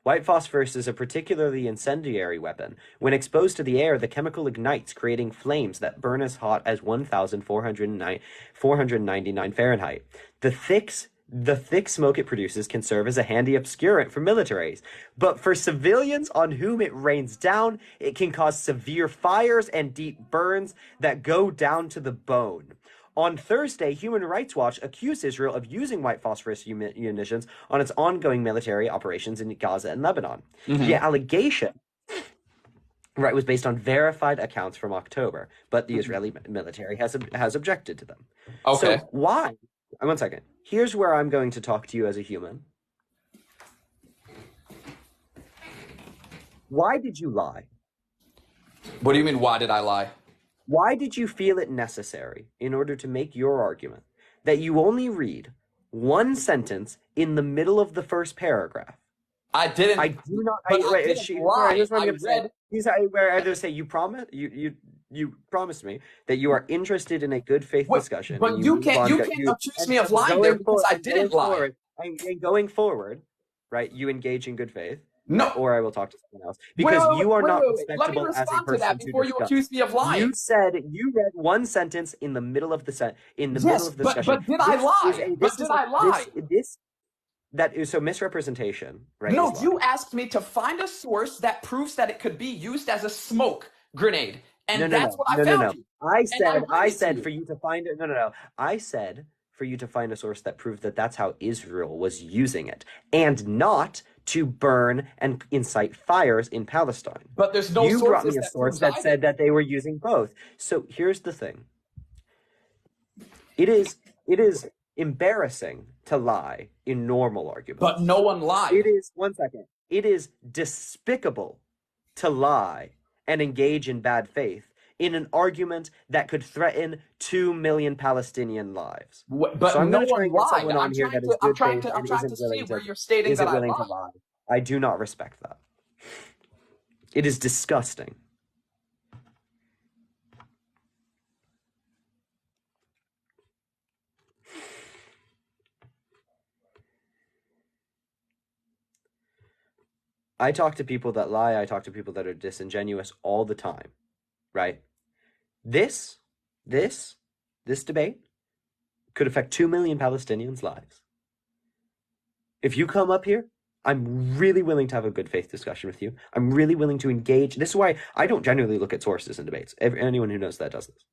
White phosphorus is a particularly incendiary weapon. When exposed to the air, the chemical ignites, creating flames that burn as hot as 1,499 Fahrenheit. The thick smoke it produces can serve as a handy obscurant for militaries. But for civilians on whom it rains down, it can cause severe fires and deep burns that go down to the bone. On Thursday, Human Rights Watch accused Israel of using white phosphorus munitions on its ongoing military operations in Gaza and Lebanon. The allegation, right, was based on verified accounts from October, but the Israeli military has objected to them. Okay. So why? One second. Here's where I'm going to talk to you as a human. Why did you lie? What do you mean, why did I lie? Why did you feel it necessary, in order to make your argument, that you only read one sentence in the middle of the first paragraph? I didn't. I do not. But I didn't lie. Here's what I'm I going to say. Where I just say you promise you promised me that you are interested in a good faith discussion. But you can't accuse me of lying there because I didn't lie. And going forward, right? You engage in good faith. No. Or I will talk to someone else because you are not respectable as a person. Let me respond to that before you accuse me of lying. You said you read one sentence in the middle of the middle of the discussion. But did I lie? That is so misrepresentation, right? No, you asked me to find a source that proves that it could be used as a smoke grenade, and that's what I found. I said for you to find it. No. I said for you to find a source that proved that that's how Israel was using it, and not to burn and incite fires in Palestine. But there's no you brought me a source that said that they were using both. So here's the thing. It is embarrassing to lie in normal arguments. But no one lied. It is despicable to lie and engage in bad faith in an argument that could threaten 2 million Palestinian lives. But so I'm no one lied. I'm trying to see where you're stating that I lied. I do not respect that. It is disgusting. I talk to people that lie. I talk to people that are disingenuous all the time, right? This debate could affect 2 million Palestinians' lives. If you come up here, I'm really willing to have a good faith discussion with you. I'm really willing to engage. This is why I don't generally look at sources in debates. Anyone who knows that does this.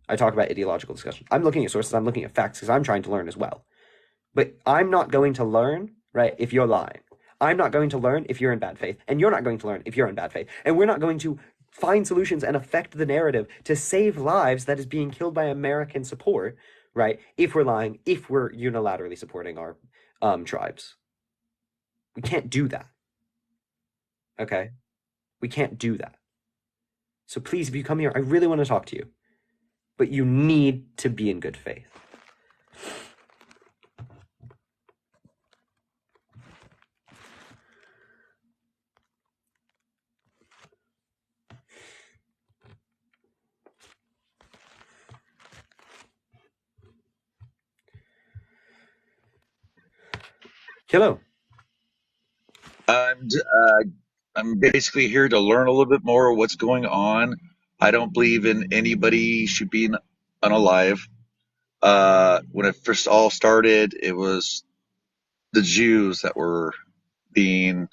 I talk about ideological discussion. I'm looking at sources. I'm looking at facts because I'm trying to learn as well. But I'm not going to learn, right, if you're lying. I'm not going to learn if you're in bad faith. And you're not going to learn if you're in bad faith. And we're not going to find solutions and affect the narrative to save lives that is being killed by American support, right? If we're lying, if we're unilaterally supporting our tribes. We can't do that. Okay? We can't do that. So please, if you come here, I really want to talk to you. But you need to be in good faith. Hello. I'm basically here to learn a little bit more what's going on. I don't believe in anybody should be unalive. When it first all started, it was the Jews that were being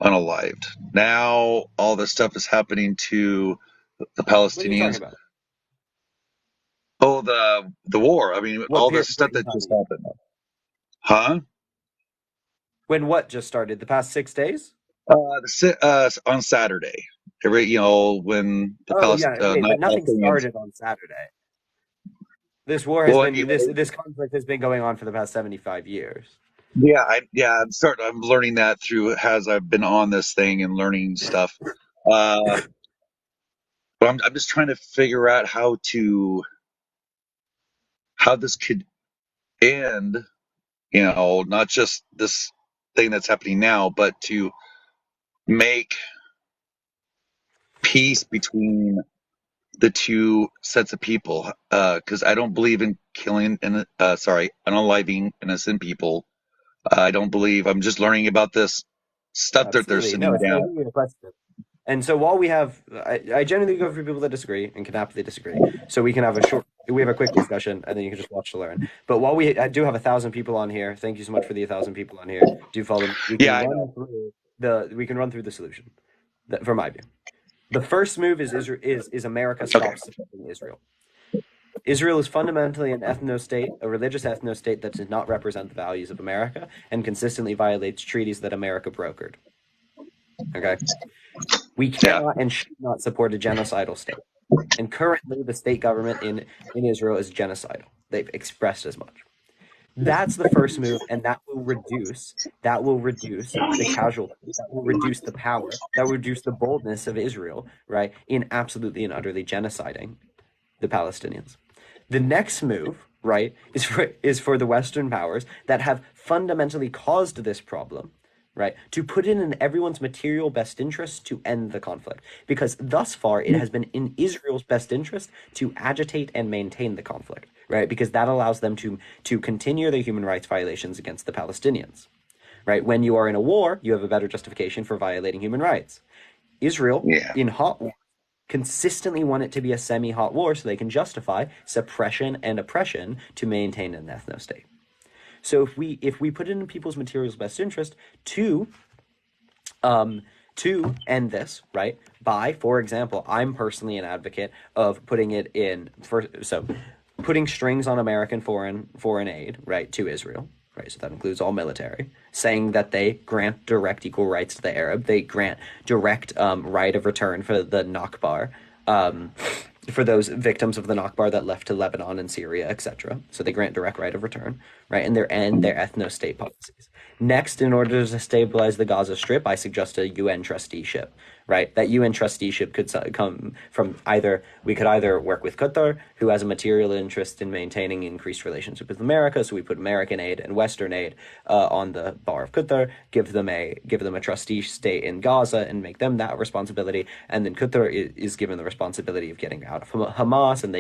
unalived. Now all this stuff is happening to the What are you talking Palestinians. about? Oh, the war. I mean, What all this period? What stuff are you that just talking about? happened. Huh? When what just started? The past 6 days? On Saturday, when the Oh yeah, okay, not but nothing Palestinians. started on Saturday. This war has Well, been this conflict has been going on for the past 75 years. I'm learning that through as I've been on this thing and learning stuff. Uh, but I'm just trying to figure out how this could end. Not just this thing that's happening now, but to make peace between the two sets of people. Because I don't believe in killing and unaliving innocent people. I don't believe. I'm just learning about this stuff that they're Absolutely. No, sending it's down. not really a question. And so while we have, I generally go for people that disagree and can happily disagree. So we have a quick discussion, and then you can just watch to learn. But while I do have 1,000 people on here, thank you so much for the 1,000 people on here. Do follow me. Yeah, I know. We can run through the solution, from my view. The first move is America Okay. stops supporting Israel. Israel is fundamentally an ethno-state, a religious ethno-state that does not represent the values of America and consistently violates treaties that America brokered. Okay? We Yeah. cannot and should not support a genocidal state. And currently, the state government in Israel is genocidal. They've expressed as much. That's the first move, and that will reduce the casualties, that will reduce the power, that will reduce the boldness of Israel, right, in absolutely and utterly genociding the Palestinians. The next move, right, is for the Western powers that have fundamentally caused this problem, right, to put it in everyone's material best interest to end the conflict. Because thus far, it has been in Israel's best interest to agitate and maintain the conflict, right, because that allows them to continue their human rights violations against the Palestinians, right? When you are in a war, you have a better justification for violating human rights. Israel, Yeah. in hot war, consistently want it to be a semi-hot war so they can justify suppression and oppression to maintain an ethno-state. So if we put it in people's material's best interest to end this, right? By, for example, I'm personally an advocate of putting strings on American foreign aid, right, to Israel, right? So that includes all military, saying that they grant direct equal rights to the Arab, they grant direct right of return for the Nakba, for those victims of the Nakba that left to Lebanon and Syria, etc. So they grant direct right of return, right? And their ethno-state policies. Next, in order to stabilize the Gaza Strip, I suggest a UN trusteeship, right? That UN trusteeship could come from we could either work with Qatar, who has a material interest in maintaining increased relationship with America, so we put American aid and Western aid on the bar of Qatar, give them a trustee state in Gaza and make them that responsibility, and then Qatar is given the responsibility of getting out of Hamas, and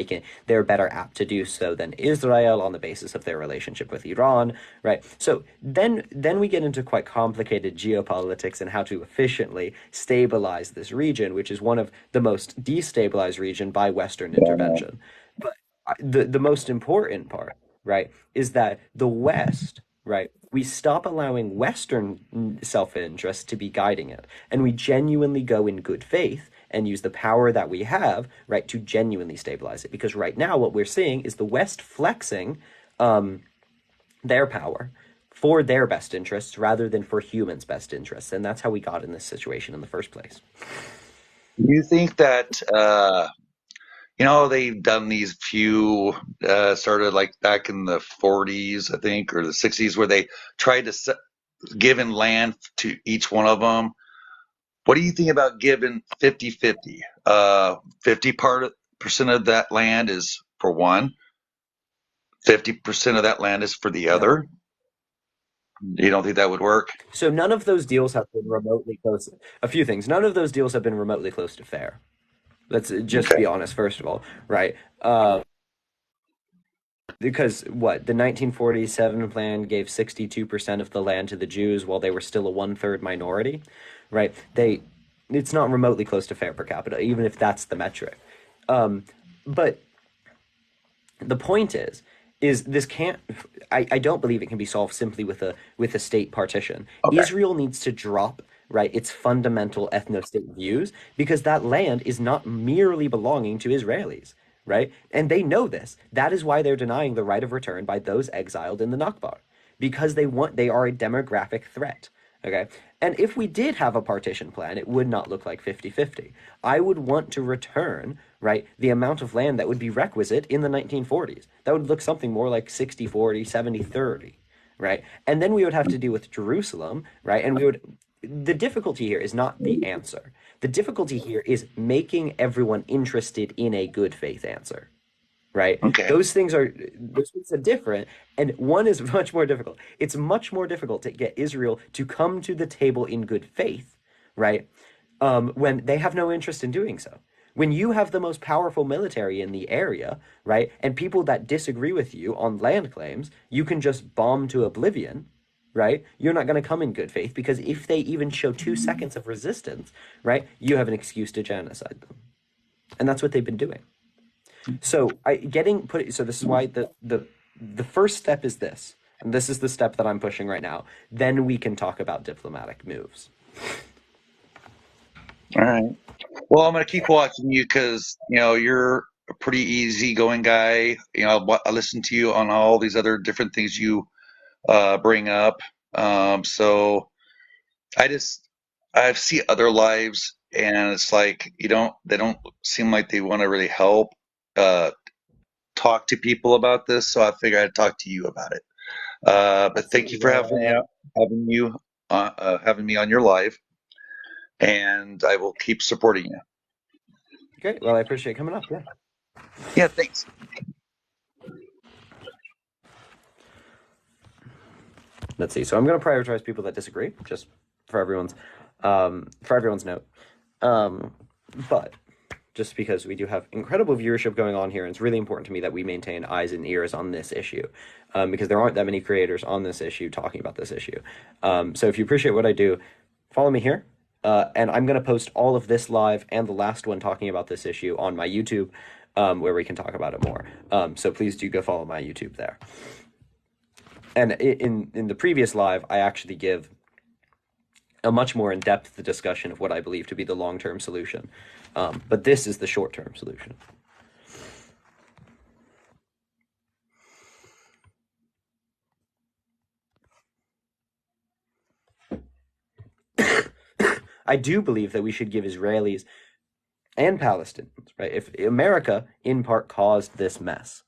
they're better apt to do so than Israel on the basis of their relationship with Iran, right? So then we get into quite complicated geopolitics and how to efficiently stabilize this region, which is one of the most destabilized region by Western intervention. But the most important part, right, is that the West, right, we stop allowing Western self-interest to be guiding it, and we genuinely go in good faith and use the power that we have, right, to genuinely stabilize it. Because right now what we're seeing is the West flexing their power for their best interests rather than for humans' best interests. And that's how we got in this situation in the first place. You think that they've done these few started like back in the 40s, I think, or the 60s, where they tried to give in land to each one of them. What do you think about giving 50-50? 50% of that land is for one, 50% of that land is for the No. other. You don't think that would work? So none of those deals have been remotely close. A few things. None of those deals have been remotely close to fair. Let's just Okay. be honest, first of all, right? Because the 1947 plan gave 62% of the land to the Jews while they were still a one-third minority, right? It's not remotely close to fair per capita, even if that's the metric. But the point is this can't. I don't believe it can be solved simply with a state partition. Okay. Israel needs to drop right its fundamental ethno-state views because that land is not merely belonging to Israelis, right? And they know this. That is why they're denying the right of return by those exiled in the Nakba, because they are a demographic threat. Okay. And if we did have a partition plan, it would not look like 50-50. I would want to return, right, the amount of land that would be requisite in the 1940s. That would look something more like 60-40, 70-30, right? And then we would have to deal with Jerusalem, right? And the difficulty here is not the answer. The difficulty here is making everyone interested in a good faith answer, right? Okay. Those things are different, and one is much more difficult. It's much more difficult to get Israel to come to the table in good faith, right? When they have no interest in doing so. When you have the most powerful military in the area, right, and people that disagree with you on land claims, you can just bomb to oblivion, right? You're not going to come in good faith because if they even show 2 seconds of resistance, right, you have an excuse to genocide them. And that's what they've been doing. So so this is why the first step is this, and this is the step that I'm pushing right now. Then we can talk about diplomatic moves. All right. Well, I'm going to keep watching you because, you're a pretty easygoing guy. I listen to you on all these other different things you bring up. So I see other lives, and it's like they don't seem like they want to really help talk to people about this. So I figured I'd talk to you about it. But thank you for having me on your live, and I will keep supporting you. Great. Well, I appreciate coming up. Yeah. Yeah, thanks. Let's see. So I'm going to prioritize people that disagree, just for everyone's note. But just because we do have incredible viewership going on here, and it's really important to me that we maintain eyes and ears on this issue, because there aren't that many creators on this issue talking about this issue. So if you appreciate what I do, follow me here. And I'm going to post all of this live and the last one talking about this issue on my YouTube, where we can talk about it more. So please do go follow my YouTube there. And in the previous live, I actually give a much more in-depth discussion of what I believe to be the long-term solution. But this is the short-term solution. I do believe that we should give Israelis and Palestinians, right? If America, in part, caused this mess,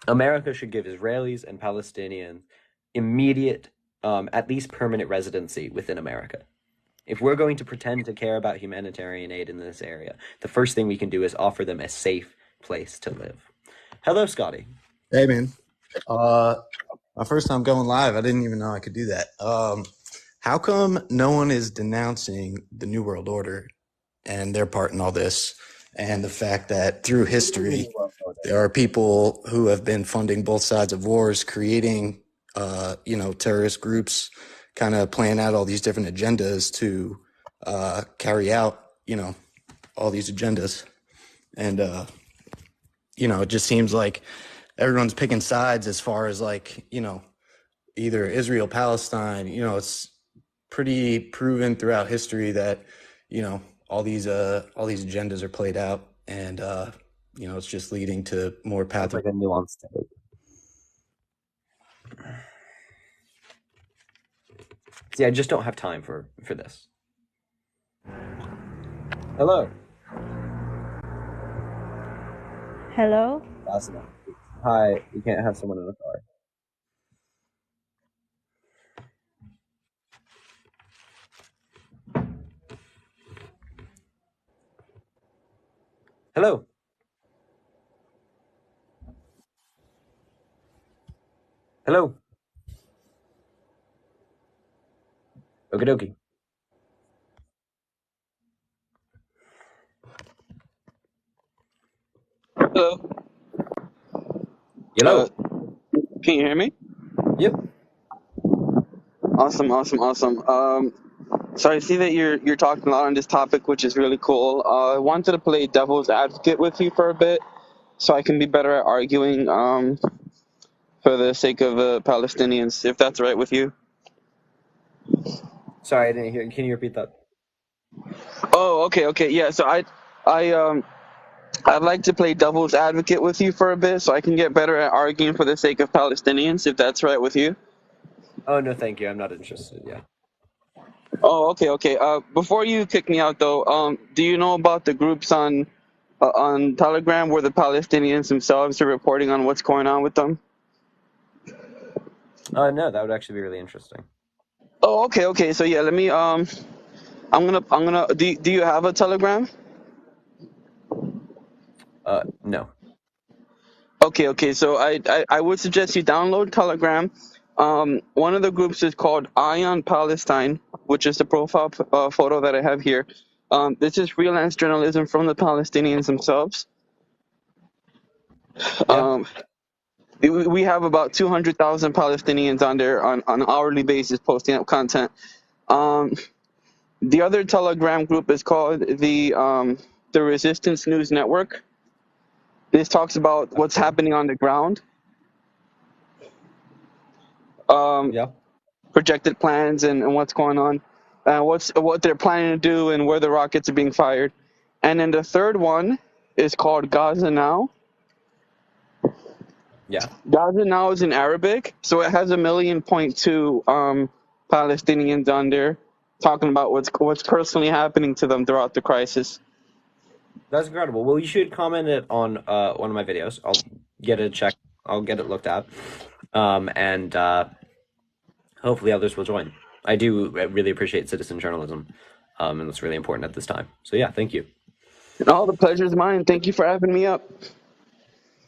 America should give Israelis and Palestinians immediate, at least permanent residency within America. If we're going to pretend to care about humanitarian aid in this area, the first thing we can do is offer them a safe place to live. Hello, Scotty. Hey, man. My first time going live, I didn't even know I could do that. How come no one is denouncing the New World Order and their part in all this, and the fact that through history there are people who have been funding both sides of wars, creating terrorist groups, kind of playing out all these different agendas to carry out all these agendas? And it just seems like everyone's picking sides as far as either Israel, Palestine. It's pretty proven throughout history that all these agendas are played out, and it's just leading to more path. Like a nuanced take. See, I just don't have time for this. Hello. Hello? Awesome. Hi, you can't have someone in the car. Hello. Hello. Okie dokie. Hello. Hello. Can you hear me? Yep. Awesome. So I see that you're talking a lot on this topic, which is really cool. I wanted to play devil's advocate with you for a bit, so I can be better at arguing for the sake of Palestinians, if that's right with you. Sorry, I didn't hear. Can you repeat that? Oh, okay, yeah. So I'd like to play devil's advocate with you for a bit, so I can get better at arguing for the sake of Palestinians, if that's right with you. Oh no, thank you. I'm not interested. Yeah. Oh, okay. Before you kick me out, though, do you know about the groups on Telegram where the Palestinians themselves are reporting on what's going on with them? No, that would actually be really interesting. Oh, okay. So yeah, let me I'm gonna. Do you have a Telegram? No. Okay. So I would suggest you download Telegram. One of the groups is called Eye on Palestine, which is the profile photo that I have here. This is freelance journalism from the Palestinians themselves. Yeah. We have about 200,000 Palestinians on there on an hourly basis posting up content. The other Telegram group is called the Resistance News Network. This talks about what's happening on the ground, Yeah. projected plans and what's going on, what they're planning to do and where the rockets are being fired. And then the third one is called Gaza Now. Yeah. Gaza Now is in Arabic, so it has 1.2 million Palestinians on there talking about what's personally happening to them throughout the crisis. That's incredible. Well, you should comment it on one of my videos. I'll get it checked. I'll get it looked at. And hopefully others will join. I do really appreciate citizen journalism. And it's really important at this time. So yeah, thank you. And all the pleasure is mine. Thank you for having me up.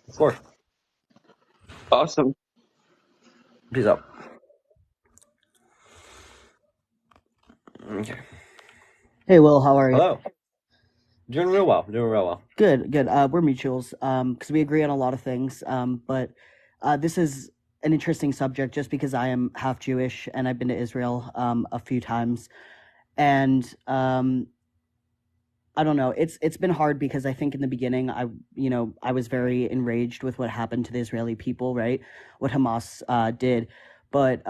Of course. Awesome. Peace out. Okay. Hey, Will, how are you? Hello. Doing real well. Good. We're mutuals, because we agree on a lot of things. But this is an interesting subject just because I am half Jewish and I've been to Israel a few times, and I don't know. It's been hard because I think in the beginning I was very enraged with what happened to the Israeli people, right? What Hamas did, but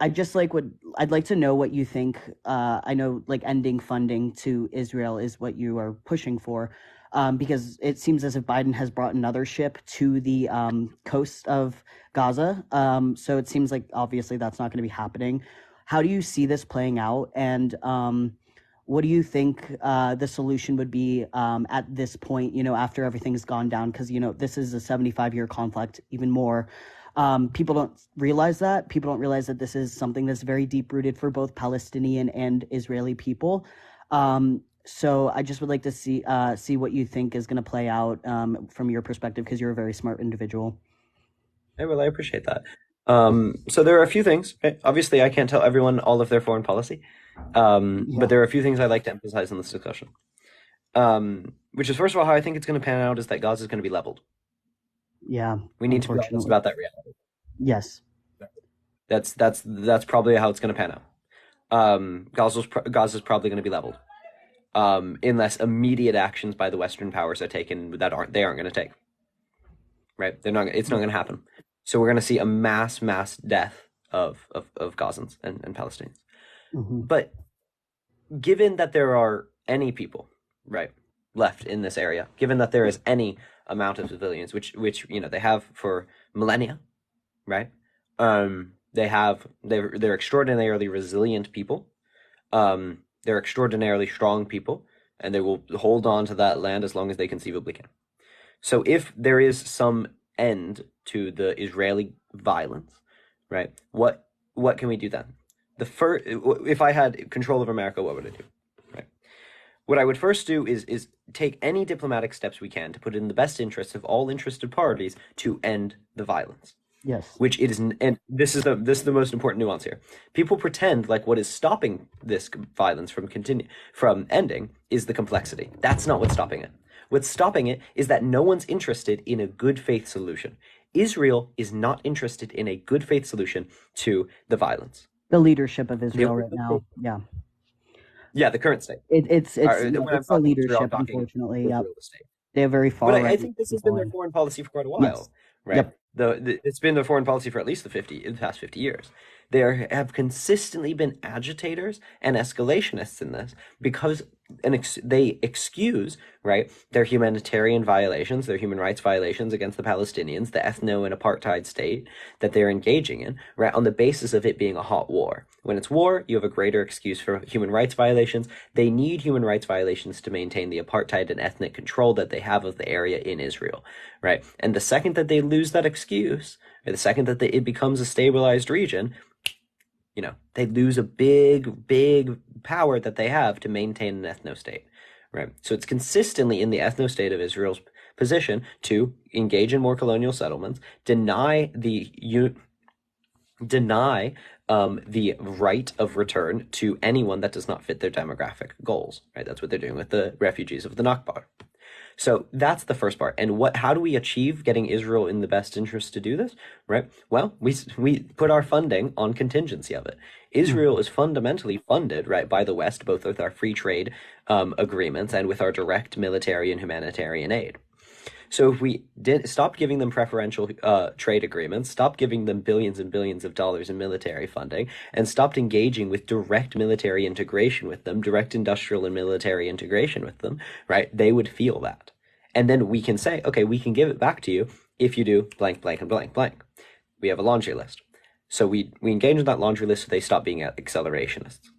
I'd like to know what you think. I know like ending funding to Israel is what you are pushing for, because it seems as if Biden has brought another ship to the coast of Gaza. So it seems like obviously that's not going to be happening. How do you see this playing out? And what do you think the solution would be at this point, after everything's gone down? Because, this is a 75-year conflict, even more. People don't realize that. People don't realize that this is something that's very deep-rooted for both Palestinian and Israeli people. So I just would like to see what you think is going to play out from your perspective, because you're a very smart individual. Hey, well, I appreciate that. So there are a few things. Right? Obviously, I can't tell everyone all of their foreign policy. But there are a few things I'd like to emphasize in this discussion. Which is, first of all, how I think it's going to pan out is that Gaza is going to be leveled. Yeah. We need to be honest about that reality. Yes. That's probably how it's going to pan out. Gaza's probably going to be leveled. Unless immediate actions by the Western powers are taken they aren't going to take. Right? It's not going to happen. So we're going to see a mass death of Gazans and Palestinians. Mm-hmm. But given that there are any people, right, left in this area, given that there is any amount of civilians, which they have for millennia, right? They're extraordinarily resilient people. They're extraordinarily strong people, and they will hold on to that land as long as they conceivably can. So if there is some end to the Israeli violence, right, what can we do then? If I had control of America, what would I do? Right. What I would first do is take any diplomatic steps we can to put it in the best interests of all interested parties to end the violence. Yes. Which it is, and this is the most important nuance here. People pretend like what is stopping this violence from ending is the complexity. That's not what's stopping it. What's stopping it is that no one's interested in a good faith solution. Israel is not interested in a good faith solution to the violence. The leadership of Israel right now. Yeah. Yeah, the current state. It's When yeah, I'm it's the talking Israel, I'm leadership, talking unfortunately. Yep. Israel the state. They're very But far I right think this has been people, their and foreign policy for quite a yes, while, right? yep, It's been their foreign policy for at least the past 50 years. Have consistently been agitators and escalationists in this because they excuse, right, their humanitarian violations, their human rights violations against the Palestinians, the ethno and apartheid state that they're engaging in, right, on the basis of it being a hot war. When it's war, you have a greater excuse for human rights violations. They need human rights violations to maintain the apartheid and ethnic control that they have of the area in Israel, right? And the second that they lose that excuse, or the second that it becomes a stabilized region, they lose a big power that they have to maintain an ethno-state, right? So it's consistently in the ethno-state of Israel's position to engage in more colonial settlements, deny the right of return to anyone that does not fit their demographic goals, right? That's what they're doing with the refugees of the Nakba. So that's the first part. And how do we achieve getting Israel in the best interest to do this, right? Well, we put our funding on contingency of it. Israel is fundamentally funded, right, by the West, both with our free trade agreements and with our direct military and humanitarian aid. So if we stop giving them preferential trade agreements, stop giving them billions and billions of dollars in military funding, and stopped engaging with direct military integration with them, direct industrial and military integration with them, right, they would feel that. And then we can say, okay, we can give it back to you if you do blank, blank, and blank, blank. We have a laundry list. So we engage in that laundry list so they stop being accelerationists.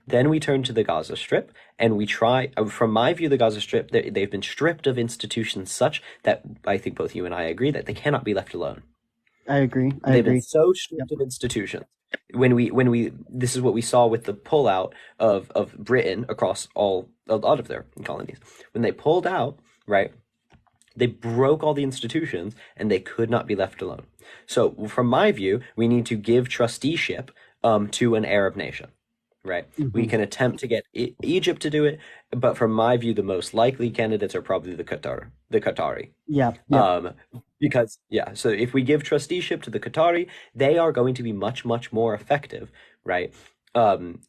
Then we turn to the Gaza Strip, and we try, from my view, the Gaza Strip, they've been stripped of institutions such that I think both you and I agree that they cannot be left alone. I agree. They've been so stripped of institutions. This is what we saw with the pullout of Britain across a lot of their colonies. When they pulled out, right, they broke all the institutions and they could not be left alone. So from my view, we need to give trusteeship to an Arab nation. Right. We can attempt to get Egypt to do it, but from my view, the most likely candidates are probably the Qatari. Yeah. So if we give trusteeship to the Qatari, they are going to be much, much more effective, right,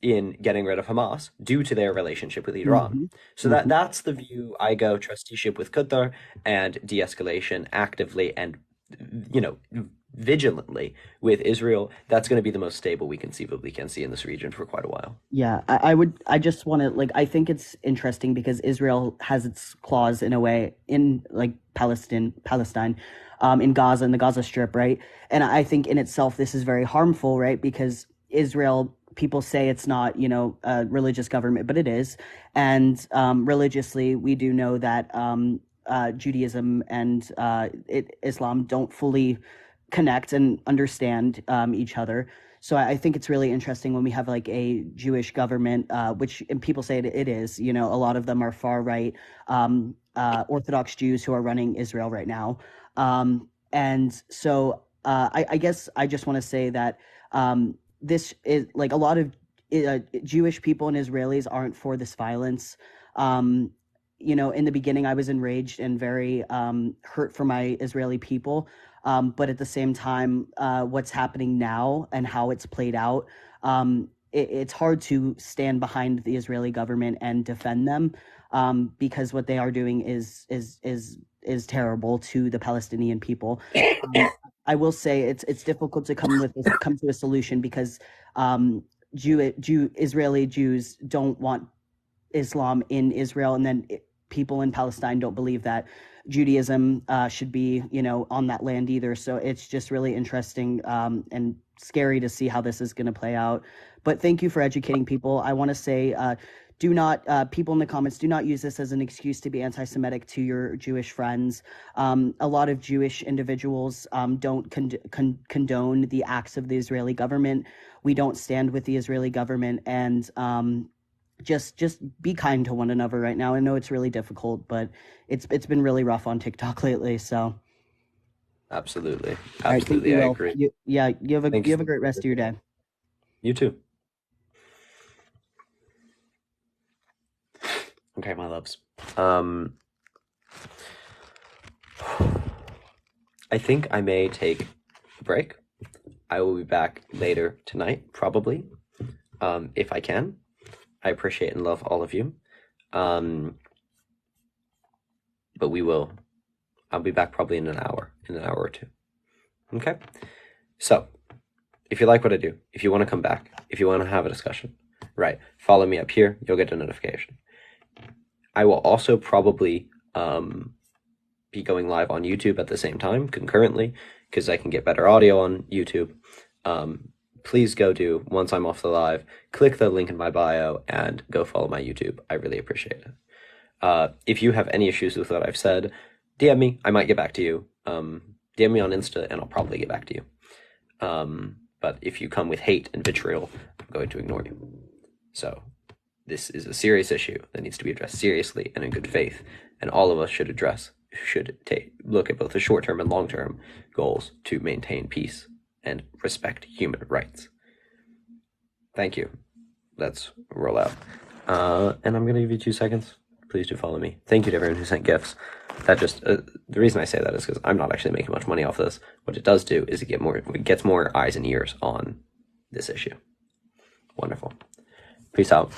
in getting rid of Hamas due to their relationship with Iran. So that's the view I go: trusteeship with Qatar and de-escalation actively and, vigilantly with Israel. That's going to be the most stable we conceivably can see in this region for quite a while. Yeah, I just want to, I think it's interesting because Israel has its claws in a way in Palestine, in Gaza, in the Gaza Strip, right? And I think in itself, this is very harmful, right? Because Israel, people say it's not, a religious government, but it is. And religiously, we do know that Judaism and Islam don't fully connect and understand each other. So I think it's really interesting when we have a Jewish government, which and people say it is. A lot of them are far right Orthodox Jews who are running Israel right now. And so I guess I just want to say that this is a lot of Jewish people and Israelis aren't for this violence. In the beginning, I was enraged and very hurt for my Israeli people. But at the same time, what's happening now and how it's played out, it's hard to stand behind the Israeli government and defend them because what they are doing is terrible to the Palestinian people. I will say it's difficult to come to a solution because Israeli Jews don't want Islam in Israel, and then people in Palestine don't believe that Judaism should be, on that land either. So it's just really interesting and scary to see how this is going to play out. But thank you for educating people. I want to say, do not, people in the comments, do not use this as an excuse to be anti-Semitic to your Jewish friends. A lot of Jewish individuals don't condone the acts of the Israeli government. We don't stand with the Israeli government, and just be kind to one another right now. I know it's really difficult, but it's been really rough on TikTok lately. So absolutely, I agree. You have a great rest of your day. You too. Okay, my loves. I think I may take a break. I will be back later tonight, probably, if I can. I appreciate and love all of you. But I'll be back probably in an hour or two. Okay? So, if you like what I do, if you want to come back, if you want to have a discussion, right, follow me up here. You'll get a notification. I will also probably be going live on YouTube at the same time, concurrently, because I can get better audio on YouTube. Please once I'm off the live, click the link in my bio and go follow my YouTube. I really appreciate it. If you have any issues with what I've said, DM me. I might get back to you. DM me on Insta and I'll probably get back to you. But if you come with hate and vitriol, I'm going to ignore you. So this is a serious issue that needs to be addressed seriously and in good faith. And all of us should look at both the short-term and long-term goals to maintain peace and respect human rights. Thank you. Let's roll out. And I'm going to give you 2 seconds. Please do follow me. Thank you to everyone who sent gifts. That just the reason I say that is because I'm not actually making much money off this. What it does do is it gets more eyes and ears on this issue. Wonderful. Peace out.